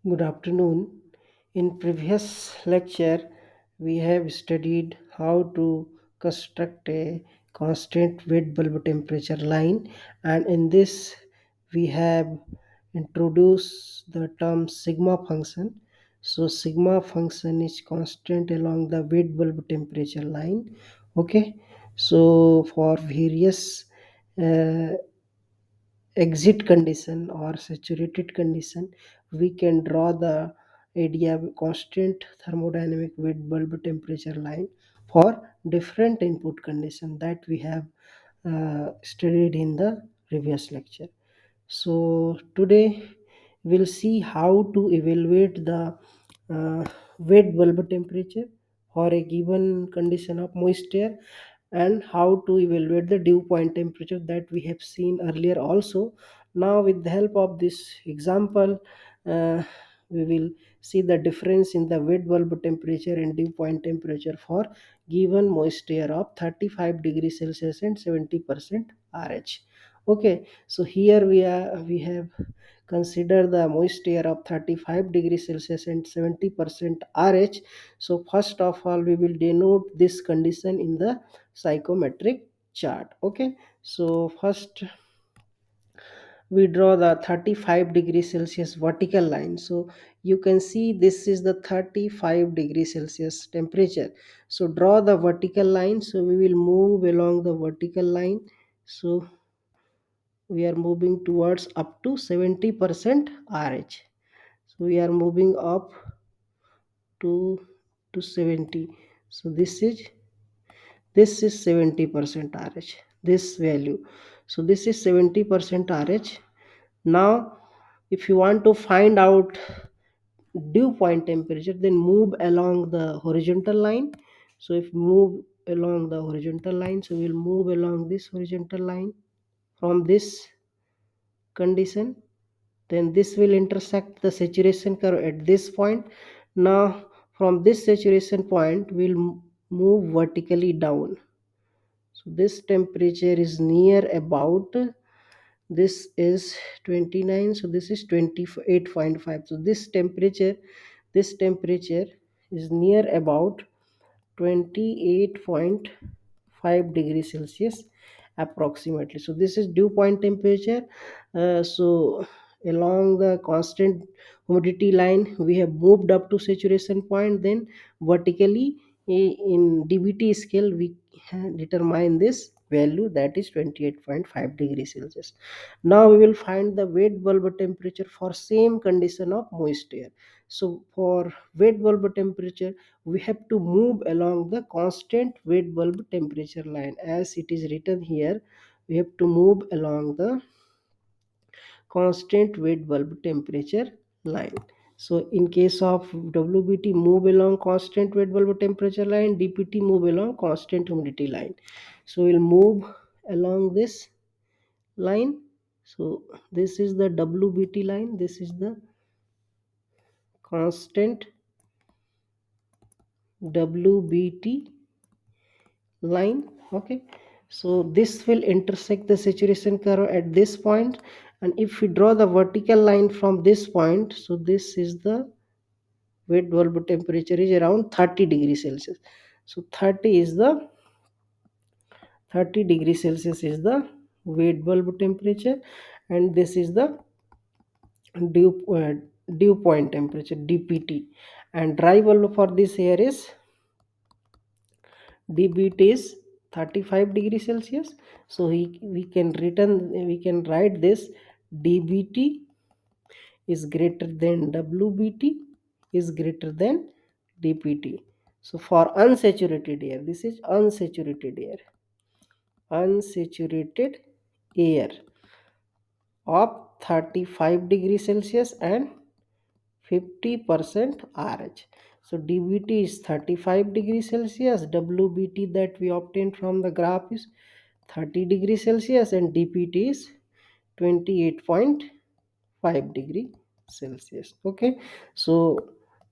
Good afternoon. In previous lecture, we have studied how to construct a constant wet bulb temperature line, and in this, we have introduced the term sigma function. So, sigma function is constant along the wet bulb temperature line. Okay, so for various uh, exit condition or saturated condition, we can draw the idea constant thermodynamic wet bulb temperature line for different input condition that we have studied in the previous lecture. So today we'll see how to evaluate the uh, wet bulb temperature for a given condition of moisture, and how to evaluate the dew point temperature that we have seen earlier also. Now with the help of this example, uh, we will see the difference in the wet bulb temperature and dew point temperature for given moisture of 35 degrees Celsius and 70% RH. Okay, so here we have consider the moisture of 35 degrees Celsius and 70% RH. So first of all, we will denote this condition in the psychrometric chart. Okay, so first we draw the 35 degrees Celsius vertical line. So you can see this is the 35 degrees Celsius temperature. So draw the vertical line. So we will move along the vertical line. So we are moving towards up to 70% RH. So we are moving up to 70. So this is 70% RH, this value. So this is 70% RH. Now if you want to find out dew point temperature, then move along the horizontal line. So if move along the horizontal line, so we'll move along this horizontal line from this condition, then this will intersect the saturation curve at this point. Now from this saturation point we'll move vertically down. So this temperature is near about, this is 29, so this is 28.5. So this temperature is near about 28.5 degrees Celsius approximately. So this is dew point temperature. So along the constant humidity line we have moved up to saturation point, then vertically in dBT scale we determine this value, that is 28.5 degrees Celsius. Now we will find the wet bulb temperature for same condition of moisture. So for wet bulb temperature we have to move along the constant wet bulb temperature line, as it is written here. We have to move along the constant wet bulb temperature line. So in case of WBT, move along constant wet bulb temperature line, DPT move along constant humidity line. So we'll move along this line. So this is the WBT line, this is the constant WBT line. Okay, so this will intersect the saturation curve at this point, and if we draw the vertical line from this point, so this is the wet bulb temperature is around 30 degrees Celsius. So 30 degrees Celsius is the wet bulb temperature, and this is the dew, uh, dew point temperature, DPT, and dry bulb for this here is dBT is 35 degrees Celsius. So we can write this dBT is greater than WBT is greater than dPT. So for unsaturated air, this is unsaturated air of 35 degrees Celsius and 50% RH. So dBT is 35 degrees Celsius, WBT that we obtained from the graph is 30 degrees Celsius, and dPT is 28.5 degree Celsius. Okay, so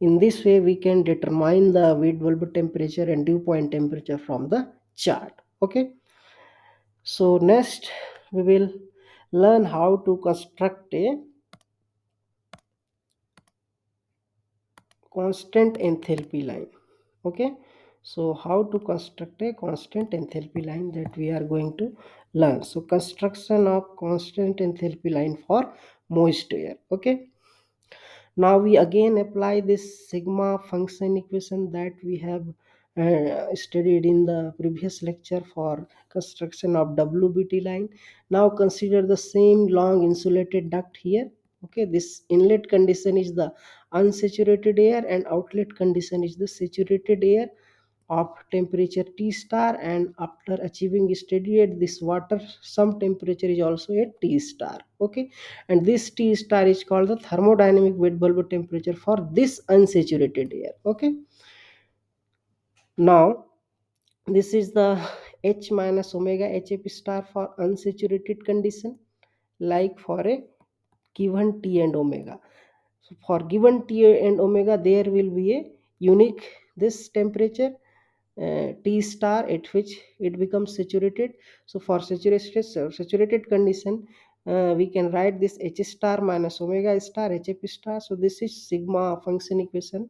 in this way we can determine the wet bulb temperature and dew point temperature from the chart. Okay, so next we will learn how to construct a constant enthalpy line. Okay, so how to construct a constant enthalpy line, that we are going to learn. So construction of constant enthalpy line for moist air. Okay, now we again apply this sigma function equation that we have studied in the previous lecture for construction of WBT line. Now consider the same long insulated duct here. Okay, this inlet condition is the unsaturated air and outlet condition is the saturated air of temperature T star, and after achieving steady at this water some temperature is also at T star. Okay, and this T star is called the thermodynamic wet bulb temperature for this unsaturated air. Okay, now this is the H minus omega HF star for unsaturated condition, like for a given T and omega. So for given T and omega there will be a unique this temperature T star at which it becomes saturated. So for saturated condition, we can write this H star minus omega star HF star. So this is sigma function equation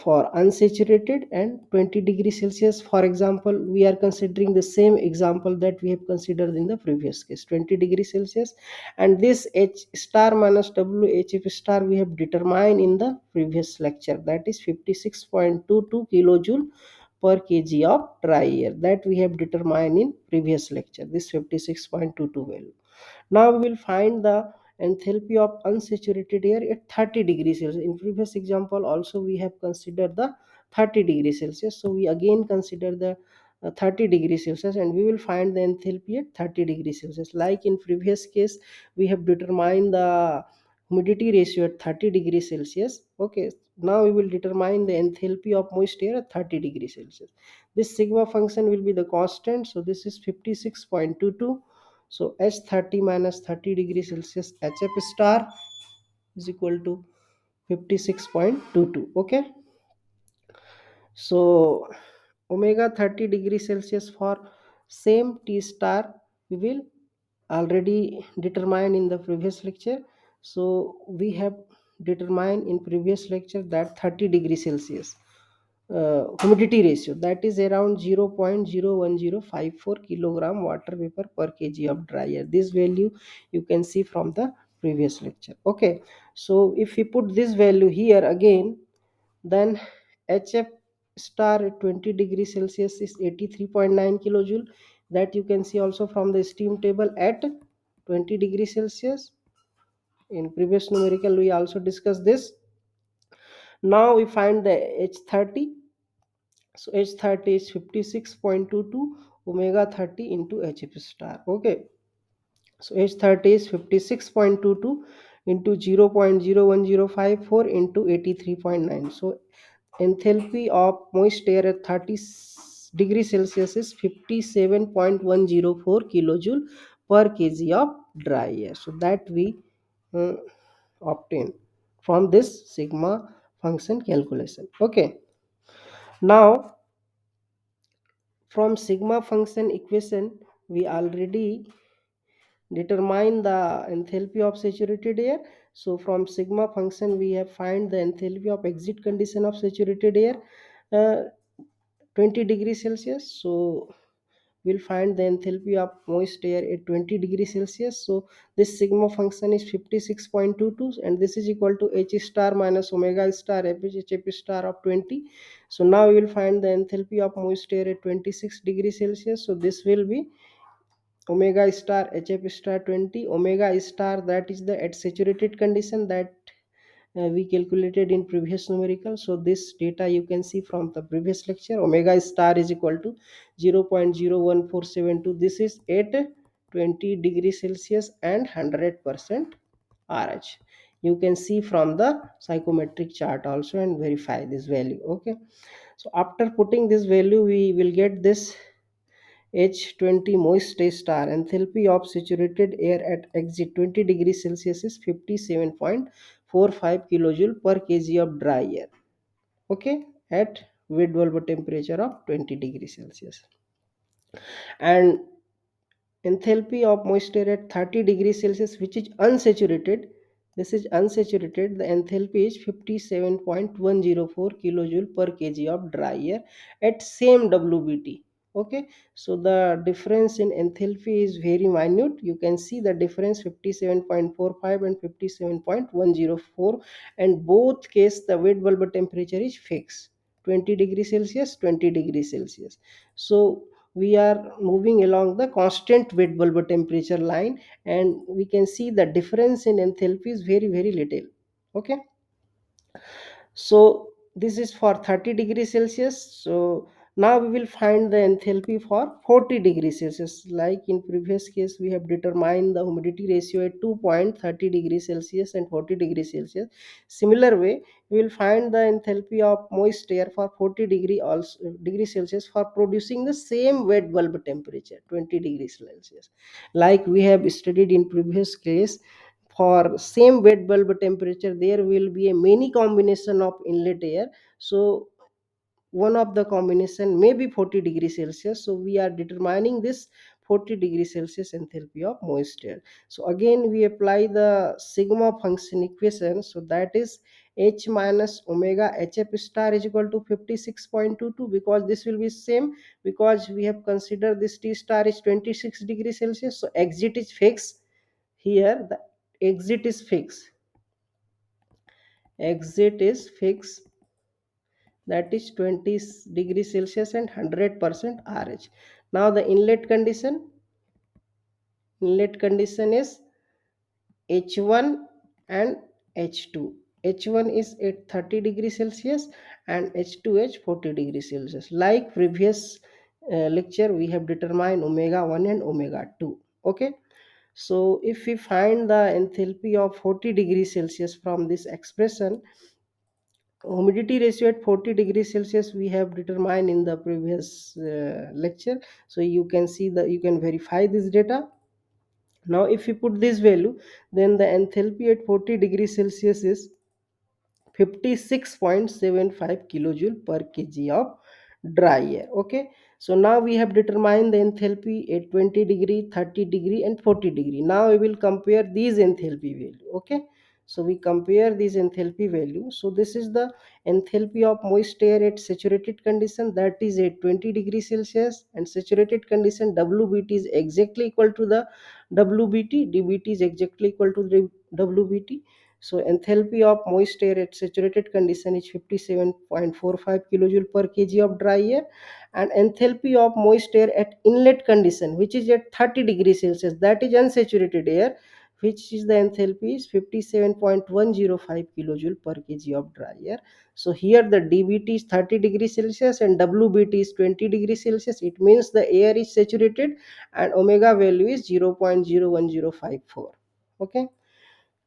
for unsaturated and 20 degrees Celsius. For example, we are considering the same example that we have considered in the previous case, 20 degrees Celsius, and this H star minus WHF star we have determined in the previous lecture, that is 56.22 kilojoule per kg of dry air, that we have determined in previous lecture, this 56.22 value. Now we will find the enthalpy of unsaturated air at 30 degrees Celsius. In previous example also we have considered the 30 degrees Celsius. So we again consider the 30 degrees Celsius and we will find the enthalpy at 30 degrees Celsius. Like in previous case, we have determined the humidity ratio at 30 degrees Celsius. Okay, now we will determine the enthalpy of moist air at 30 degrees Celsius. This sigma function will be the constant. So this is 56.22. So H30 minus 30 degrees Celsius HF star is equal to 56.22. Okay, so omega 30 degrees Celsius for same T star we will already determine in the previous lecture. So we have determined in previous lecture that 30 degrees Celsius humidity ratio, that is around 0.01054 kilogram water vapor per kg of dry air. This value you can see from the previous lecture. Okay, so if we put this value here again, then HF star at 20 degrees Celsius is 83.9 kilojoule, that you can see also from the steam table at 20 degrees Celsius. In previous numerical we also discussed this. Now we find the H30. So H30 is 56.22 omega 30 into HF star. Okay, so H30 is 56.22 into 0.01054 into 83.9. So enthalpy of moist air at 30 degrees Celsius is 57.104 kilojoule per kg of dry air. So that we uh, obtain from this sigma function calculation. Okay, now from sigma function equation we already determine the enthalpy of saturated air. So from sigma function we have find the enthalpy of exit condition of saturated air, uh, 20 degrees Celsius. So we'll find the enthalpy of moist air at 20 degrees Celsius. So this sigma function is 56.22 and this is equal to H star minus omega star HF star of 20. So now we will find the enthalpy of moist air at 26 degrees Celsius. So this will be omega star HF star 20 omega star, that is the at saturated condition that we calculated in previous numerical. So this data you can see from the previous lecture. Omega star is equal to 0.01472. This is at 20 degrees Celsius and 100% RH. You can see from the psychrometric chart also and verify this value. Okay, so after putting this value we will get this H20 moist star enthalpy of saturated air at exit 20 degrees Celsius is 57.45 kilojoule per kg of dry air. Okay, at wet bulb temperature of 20 degrees Celsius. And enthalpy of moisture at 30 degrees Celsius which is unsaturated, This is unsaturated. The enthalpy is 57.104 kilojoule per kg of dry air at same WBT. Okay, so the difference in enthalpy is very minute. You can see the difference 57.45 and 57.104, and both case the wet bulb temperature is fixed, 20 degrees Celsius, 20 degrees Celsius. So we are moving along the constant wet bulb temperature line, and we can see the difference in enthalpy is very little. Okay, so this is for 30 degrees Celsius. So now we will find the enthalpy for 40 degrees Celsius. Like in previous case, we have determined the humidity ratio at 2.30 degrees Celsius and 40 degrees Celsius. Similar way, we will find the enthalpy of moist air for 40 degrees Celsius for producing the same wet bulb temperature, 20 degrees Celsius. Like we have studied in previous case, for same wet bulb temperature there will be a many combination of inlet air. So one of the combination may be 40 degrees Celsius, so we are determining this 40 degrees Celsius enthalpy of moist air. So again we apply the sigma function equation, so that is h minus omega hf star is equal to 56.22, because this will be same, because we have considered this T star is 26 degrees Celsius, so exit is fixed. Here the exit is fixed, exit is fixed, that is 20 degrees Celsius and 100% RH. Now the inlet condition is H1 and H2. H1 is at 30 degrees Celsius and H2 is 40 degrees Celsius. Like previous lecture, we have determined omega 1 and omega 2. Okay. So if we find the enthalpy of 40 degrees Celsius from this expression, humidity ratio at 40 degrees Celsius we have determined in the previous lecture. So you can see that you can verify this data. Now if you put this value, then the enthalpy at 40 degrees Celsius is 56.75 kilojoule per kg of dry air. Okay, so now we have determined the enthalpy at 20 degree, 30 degree and 40 degree. Now we will compare these enthalpy value. Okay, so we compare these enthalpy value. So this is the enthalpy of moist air at saturated condition, that is at 20 degrees Celsius, and saturated condition WBT is exactly equal to the WBT, DBT is exactly equal to the WBT. So enthalpy of moist air at saturated condition is 57.45 kilojoule per kg of dry air, and enthalpy of moist air at inlet condition, which is at 30 degrees Celsius, that is unsaturated air, which is the enthalpy is 57.105 kilojoule per kg of dry air. So here the dBT is 30 degrees Celsius and WBT is 20 degrees Celsius. It means the air is saturated and omega value is 0.01054. Okay,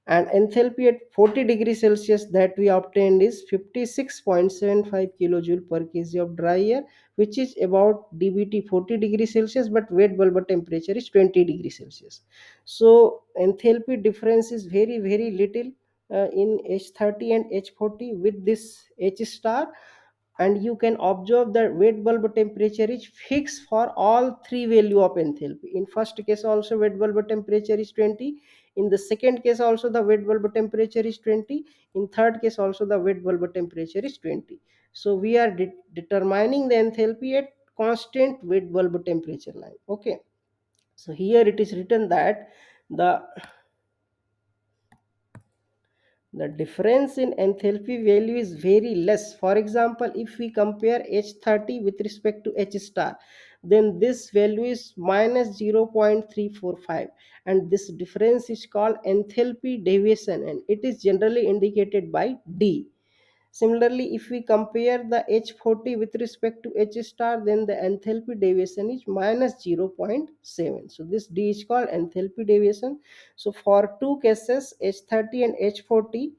and enthalpy at 40 degrees Celsius that we obtained is 56.75 kilojoule per kg of dry air, which is about dBT 40 degrees Celsius, but wet bulb temperature is 20 degrees Celsius. So enthalpy difference is very little in H30 and H40 with this H star, and you can observe that wet bulb temperature is fixed for all three value of enthalpy. In first case also wet bulb temperature is 20, in the second case also the wet bulb temperature is 20, in third case also the wet bulb temperature is 20. So we are determining the enthalpy at constant wet bulb temperature line. Okay, so here it is written that the the difference in enthalpy value is very less. For example, if we compare H30 with respect to H star, then this value is minus 0.345, and this difference is called enthalpy deviation, and it is generally indicated by D. Similarly, if we compare the H40 with respect to H star, then the enthalpy deviation is minus 0.7. So this D is called enthalpy deviation. So for two cases, H30 and H40,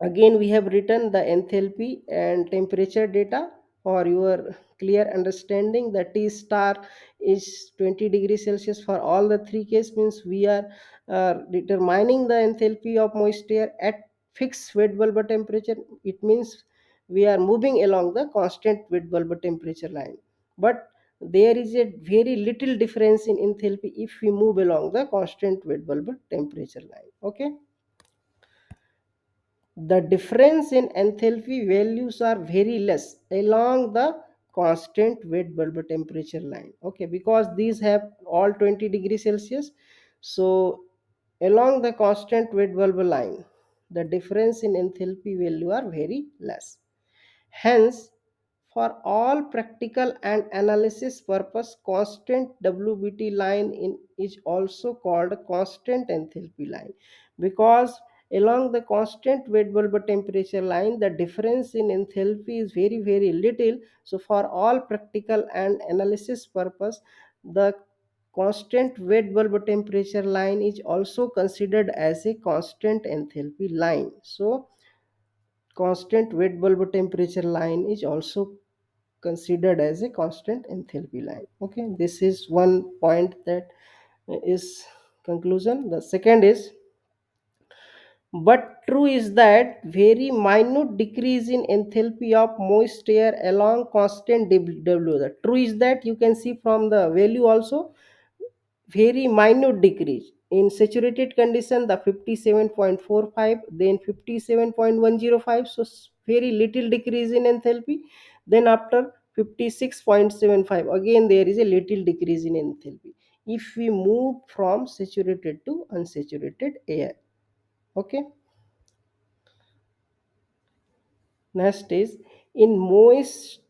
again we have written the enthalpy and temperature data for your clear understanding. The T star is 20 degrees Celsius for all the three cases, means we are determining the enthalpy of moist air at fixed wet bulb temperature. It means we are moving along the constant wet bulb temperature line. But there is a very little difference in enthalpy if we move along the constant wet bulb temperature line. Okay, the difference in enthalpy values are very less along the constant wet bulb temperature line. Okay, because these have all 20 degrees Celsius. So along the constant wet bulb line, the difference in enthalpy value are very less. Hence, for all practical and analysis purpose, constant WBT line is also called constant enthalpy line, because along the constant wet bulb temperature line, the difference in enthalpy is very little. So for all practical and analysis purpose, the constant wet bulb temperature line is also considered as a constant enthalpy line. So constant wet bulb temperature line is also considered as a constant enthalpy line. Okay, this is one point that is conclusion. The second is, but true is that very minute decrease in enthalpy of moist air along constant W. The true is that you can see from the value also, very minute decrease in saturated condition, the 57.45, then 57.105. So very little decrease in enthalpy. Then after 56.75, again there is a little decrease in enthalpy if we move from saturated to unsaturated air. Okay, next is, in most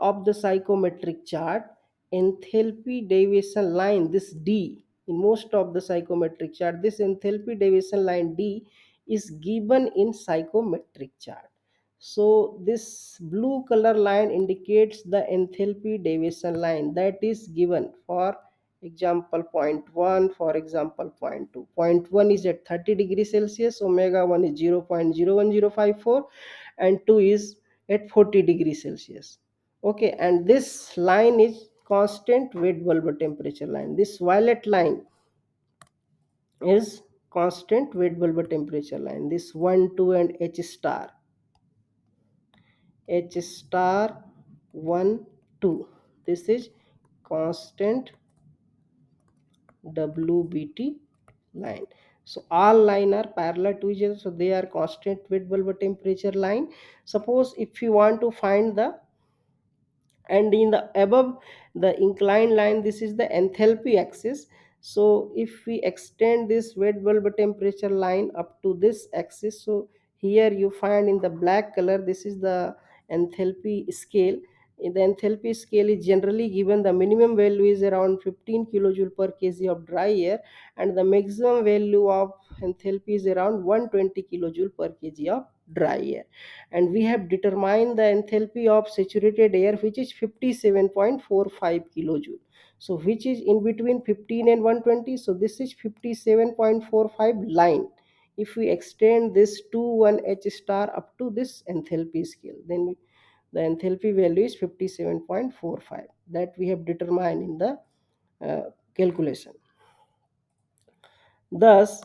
of the psychometric chart, enthalpy deviation line, this D, in most of the psychometric chart, this enthalpy deviation line D is given in psychometric chart. So this blue color line indicates the enthalpy deviation line that is given. For example, point 1, for example, point 2. Point 1 is at 30 degrees Celsius, omega 1 is 0.01054, and 2 is at 40 degrees Celsius. Okay, and this line is constant wet bulb temperature line. This violet line is constant wet bulb temperature line. This 1, 2, and H star 1, 2. This is constant WBT line. So all line are parallel to each other, so they are constant wet bulb temperature line. Suppose if you want to find the, and in the above the inclined line, this is the enthalpy axis. So if we extend this wet bulb temperature line up to this axis, so here you find in the black color, this is the enthalpy scale. In the enthalpy scale is generally given, the minimum value is around 15 kilojoule per kg of dry air, and the maximum value of enthalpy is around 120 kilojoule per kg of dry air. And we have determined the enthalpy of saturated air, which is 57.45 kilojoule, so which is in between 15 and 120. So this is 57.45 line. If we extend this to 1 H star up to this enthalpy scale, then the enthalpy value is 57.45, that we have determined in the calculation. Thus,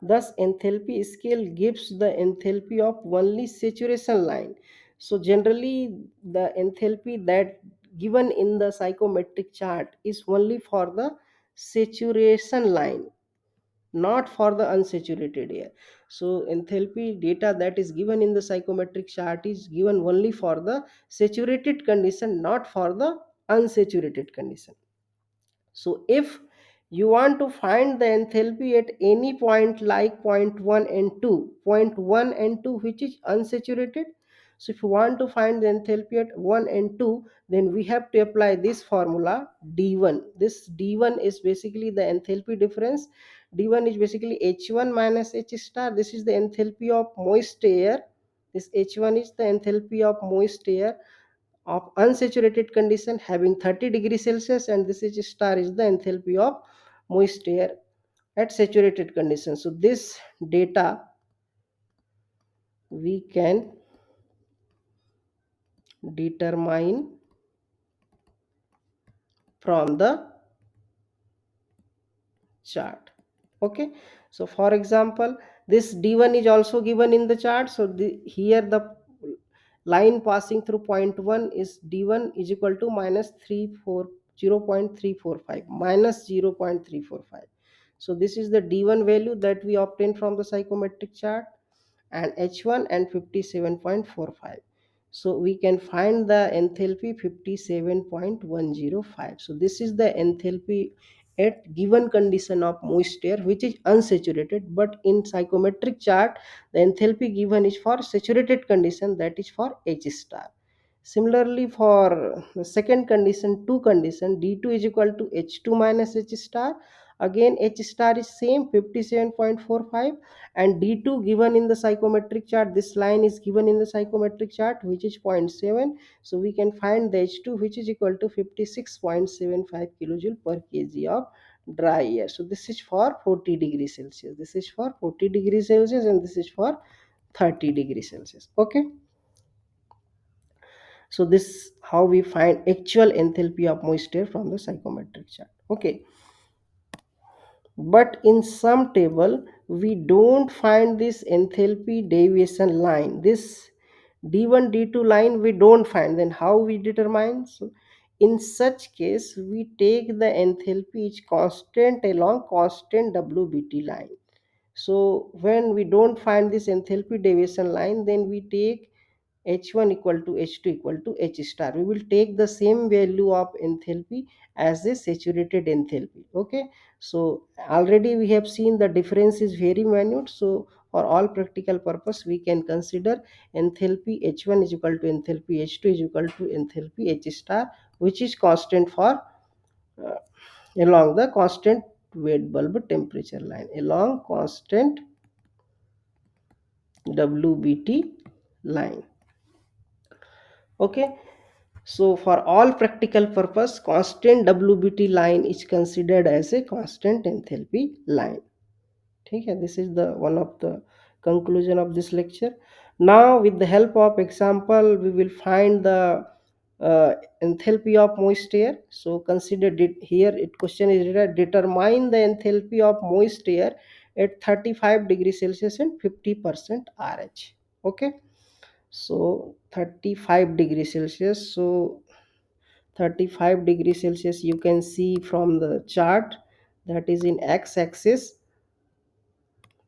enthalpy scale gives the enthalpy of only saturation line. So generally, the enthalpy that given in the psychometric chart is only for the saturation line, not for the unsaturated air. So enthalpy data that is given in the psychometric chart is given only for the saturated condition, not for the unsaturated condition. So if you want to find the enthalpy at any point like point 1 and 2, point 1 and 2 which is unsaturated, so if you want to find the enthalpy at 1 and 2, then we have to apply this formula D1. This D1 is basically the enthalpy difference. D1 is basically H1 minus H star. This is the enthalpy of moist air. This H1 is the enthalpy of moist air of unsaturated condition having 30 degrees Celsius, and this is star is the enthalpy of moist air at saturated condition. So this data we can determine from the chart. Okay, so for example, this D1 is also given in the chart. So here the line passing through point 1 is d1 is equal to minus 0.345 minus 0.345. So this is the d1 value that we obtained from the psychometric chart, and h1 and 57.45. So we can find the enthalpy 57.105. So this is the enthalpy at given condition of moist air which is unsaturated, but in psychometric chart the enthalpy given is for saturated condition, that is for H star. Similarly, for the second condition, two condition, d2 is equal to h2 minus h star. Again h star is same 57.45, and d2 given in the psychometric chart, this line is given in the psychometric chart which is zero point 0.7. So we can find the h2 which is equal to 56.75 kilojoule per kg of dry air. So this is for 40 degrees Celsius, this is for 40 degrees Celsius, and this is for 30 degrees Celsius. Okay, so this how we find actual enthalpy of moisture from the psychometric chart. Okay, but in some table we don't find this enthalpy deviation line, this d1 d2 line we don't find. Then how we determine? So in such case we take the enthalpy is constant along constant wbt line. So when we don't find this enthalpy deviation line, then we take h1 equal to h2 equal to h star. We will take the same value of enthalpy as a saturated enthalpy. Okay, so already we have seen the difference is very minute. So for all practical purpose we can consider enthalpy h1 is equal to enthalpy h2 is equal to enthalpy h star, which is constant for uh, along the constant wet bulb temperature line, along constant WBT line. Okay, so for all practical purpose, constant WBT line is considered as a constant enthalpy line. Okay, this is the one of the conclusion of this lecture. Now with the help of example we will find the uh, enthalpy of moist air. So consider it here, it question is determine the enthalpy of moist air at 35 degrees Celsius and 50% RH. Okay, so 35 degrees Celsius, so 35 degrees Celsius you can see from the chart, that is in x-axis,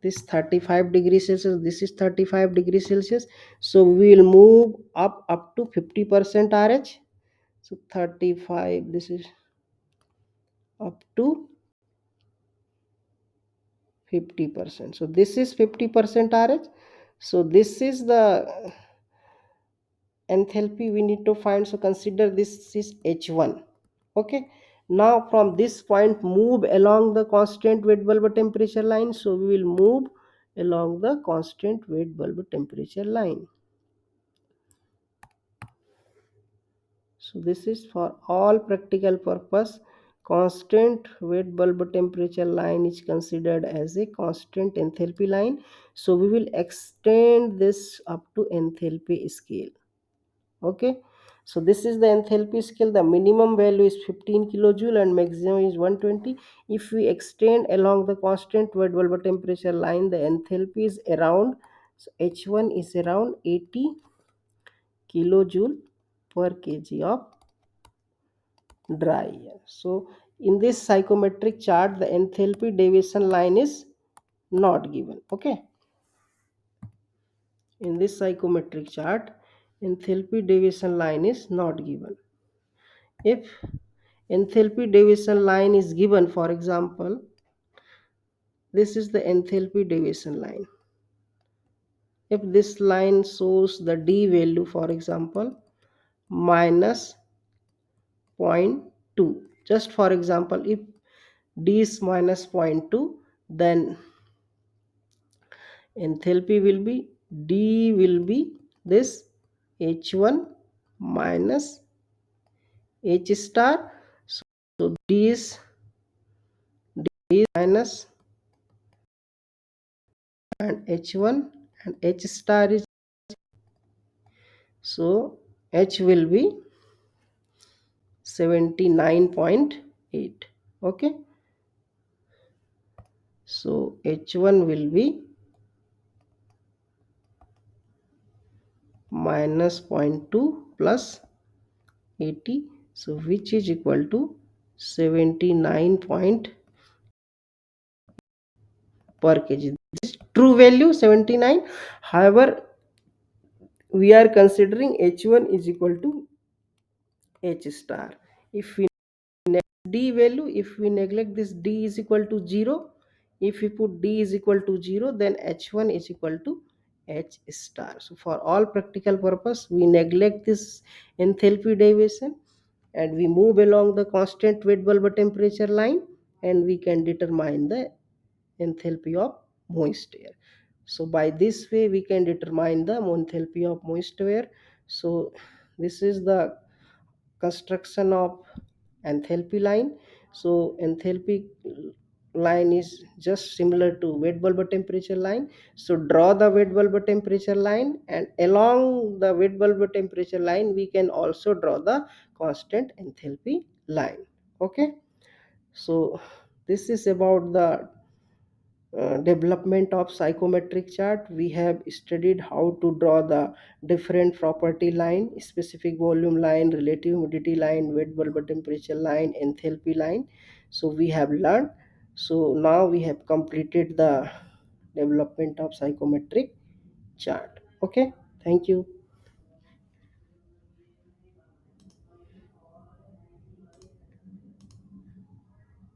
this 35 degrees Celsius, this is 35 degrees Celsius. So we will move up to 50% RH. So 35, this is up to 50%. So this is 50% RH. So this is the enthalpy we need to find. So consider this is h1. Okay, now from this point move along the constant wet bulb temperature line. So we will move along the constant wet bulb temperature line. So this is for all practical purpose, constant wet bulb temperature line is considered as a constant enthalpy line. So we will extend this up to enthalpy scale. Okay, so this is the enthalpy scale. The minimum value is 15 kilojoule and maximum is 120. If we extend along the constant wet bulb temperature line, the enthalpy is around, so h1 is around 80 kilojoule per kg of dry air. So in this psychometric chart the enthalpy deviation line is not given. Okay, in this psychometric chart enthalpy deviation line is not given. If enthalpy deviation line is given, for example this is the enthalpy deviation line, if this line shows the d value, for example minus zero point 0.2, just for example if d is minus zero point 0.2, then enthalpy will be d will be this h1 minus h star. So d is minus and h1 and h star is, so h will be 79.8. Okay, so h1 will be minus 0.2 plus 80, so which is equal to 79 point per kg. This true value 79. However, we are considering h1 is equal to h star. If we d value, if we neglect this d is equal to 0, if we put d is equal to 0, then h1 is equal to h star. So for all practical purpose, we neglect this enthalpy derivation and we move along the constant wet bulb temperature line, and we can determine the enthalpy of moist air. So by this way we can determine the enthalpy of moist air. So this is the construction of enthalpy line. So enthalpy line is just similar to wet bulb temperature line. So draw the wet bulb temperature line, and along the wet bulb temperature line we can also draw the constant enthalpy line. Okay, so this is about the development of psychometric chart. We have studied how to draw the different property line, specific volume line, relative humidity line, wet bulb temperature line, enthalpy line. So we have learned. So now we have completed the development of psychometric chart. Okay, thank you.